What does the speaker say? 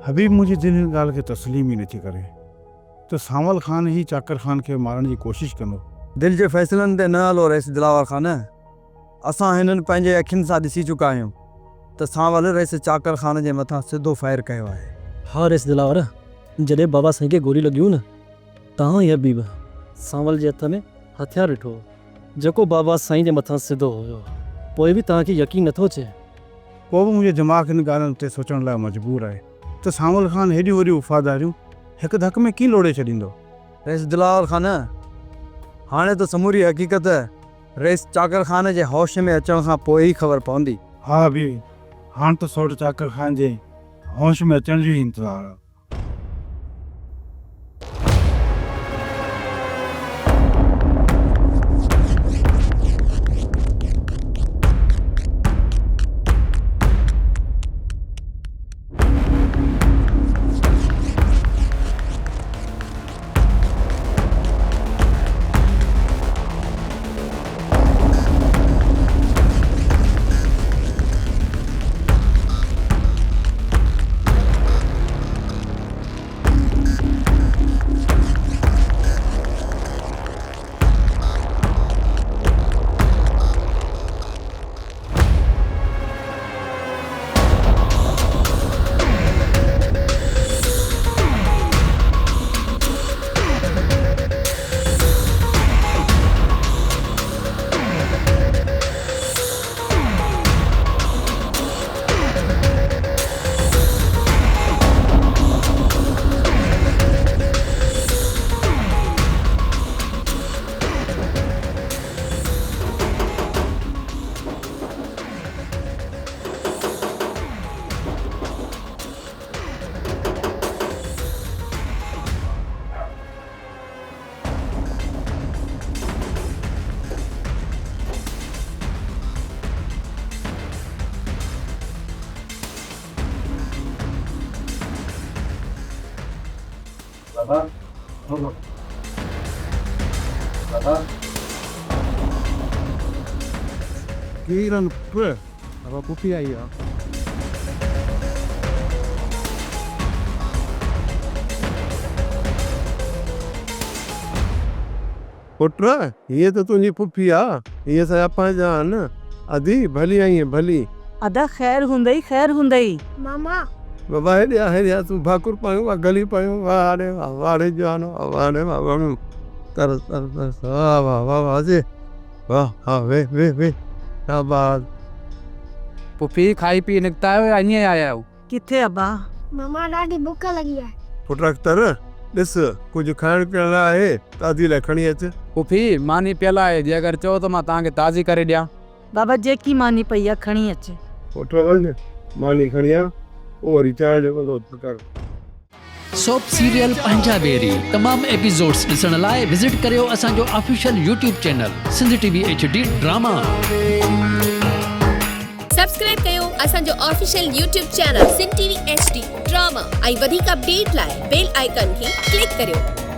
हबीब मुंहिंजी दिलि हिन ॻाल्हि खे तस्लीम ई नथी करे त सावल ख़ान ही चाकर ख़ान खे मारण जी कोशिशि कंदो। दिलि जे फ़ैसिलनि ते न हलो रईस दिलावर ख़ान। असां हिननि पंहिंजे अखियुनि सां ॾिसी चुका आहियूं त सावल रईस चाकर ख़ान जे मथां सिधो फायर कयो आहे। हाँ रईस दिलावर, जॾहिं बाबा साईं खे गोली लॻियूं न, तव्हां ई हबीब सावल जे हथ में हथियार ॾिठो जेको बाबा साईं जे मथां सिधो हुयो। पोइ बि तव्हांखे यकीन नथो अचे। पोइ बि मुंहिंजो दिमाग़ हिन ॻाल्हियुनि ते सोचण लाइ मजबूर आहे त सावल ख़ान हेॾियूं वॾियूं वफ़ादारियूं हिकु धक में कीअं लोड़े छॾींदो। रईस दिलावर ख़ान, हाणे त समूरी हक़ीक़त रईस चाकर ख़ान जे होश में अचण खां पोइ ई ख़बर पवंदी। हा हबीब, हाणे त सौट चाकर ख़ान जे होश में अचण जो ई इंतज़ारु आहे। Kiran pe, apa pupi आई है? पुट्र ये तो तुझी पुफी आ, ये सयापा जान अदी भली आई है भली। अदा खैर हुंदई मामा बाबा है तू भाकुर पायो वा गली पायो वारे जानो वारे बाबा तर तर तर वाह वाह वाह वाह जी वाह हाँ वे शाबाश। पुफी खाई पी निकता है अन्य आया हूँ। किथे अब्बा? मामा ॾाढी बुख लगी है। पुट्र अख्तर ॾिस कुछ खाइण पीअण लाइ आहे ताज़ी लाइ खणी अच। पुफी मानी पियल आहे, जे अगर चओ तो मां तव्हांखे ताज़ी करे ॾियां। बाबा जेकी मानी पई आहे खणी अचे। पुट्र वञ मानी खणी आ और चांहि जो वॾो कर। सोप सीरियल पंजाबेरी तमाम एपिसोड्स ॾिसण लाइ विज़िट करियो असांजो official YouTube channel Sindh TV HD drama. Subscribe कयो असांजो official YouTube channel Sindh TV HD drama ऐं वधीक अपडेट लाइ बेल आइकन खे क्लिक करियो।